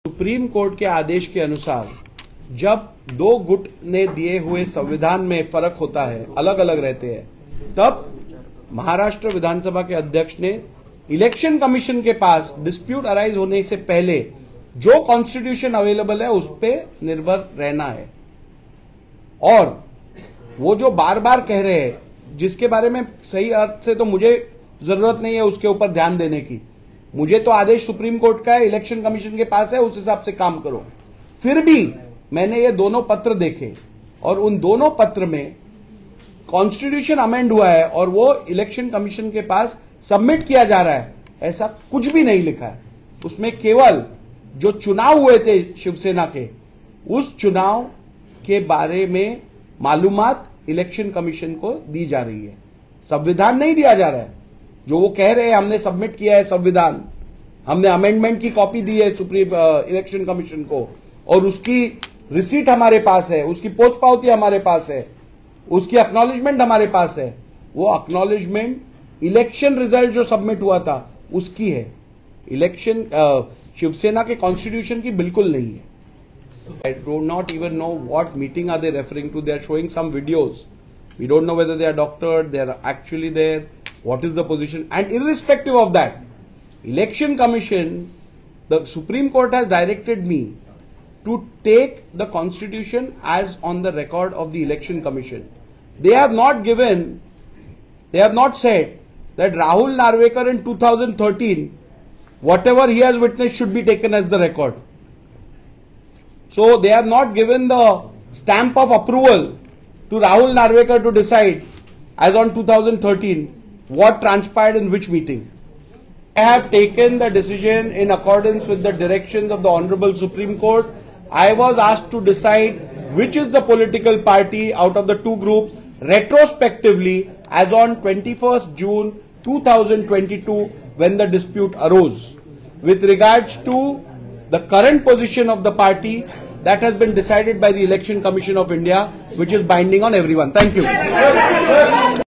Supreme court के आदेश के अनुसार जब दो गुट ने दिए हुए संविधान में फर्क होता है, अलग अलग रहते हैं, तब महाराष्ट्र विधानसभा के अध्यक्ष ने इलेक्शन कमीशन के पास डिस्प्यूट अराइज होने से पहले जो कॉन्स्टिट्यूशन अवेलेबल है उस पर निर्भर रहना है। और वो जो बार बार कह रहे हैं, जिसके बारे में सही अर्थ से तो मुझे जरूरत नहीं है उसके ऊपर ध्यान देने की, मुझे तो आदेश सुप्रीम कोर्ट का है, इलेक्शन कमीशन के पास है, उस हिसाब से काम करो। फिर भी मैंने ये दोनों पत्र देखे और उन दोनों पत्र में कॉन्स्टिट्यूशन अमेंड हुआ है और वो इलेक्शन कमीशन के पास सबमिट किया जा रहा है, ऐसा कुछ भी नहीं लिखा है। उसमें केवल जो चुनाव हुए थे शिवसेना के, उस चुनाव के बारे में मालूमात इलेक्शन कमीशन को दी जा रही है, संविधान नहीं दिया जा रहा है। जो वो कह रहे हैं हमने सबमिट किया है संविधान, हमने अमेंडमेंट की कॉपी दी है सुप्रीम इलेक्शन कमीशन को और उसकी रिसीट हमारे पास है, उसकी पोस्ट पावती हमारे पास है, उसकी एक्नॉलेजमेंट हमारे पास है। वो एक्नॉलेजमेंट इलेक्शन रिजल्ट जो सबमिट हुआ था उसकी है, इलेक्शन शिवसेना के कॉन्स्टिट्यूशन की बिल्कुल नहीं है। I do not even know what meeting are they referring to. They are showing some videos. We don't know whether they are doctored, they are actually there, what is the position. And irrespective of that, Election Commission, the Supreme Court has directed me to take the Constitution as on the record of the Election Commission. They have not said that Rahul Narvekar in 2013, whatever he has witnessed should be taken as the record. So they have not given the stamp of approval to Rahul Narvekar to decide as on 2013 what transpired in which meeting. I have taken the decision in accordance with the directions of the Honorable Supreme Court. I was asked to decide which is the political party out of the two groups retrospectively as on 21st June 2022 when the dispute arose. With regards to the current position of the party, that has been decided by the Election Commission of India, which is binding on everyone. Thank you.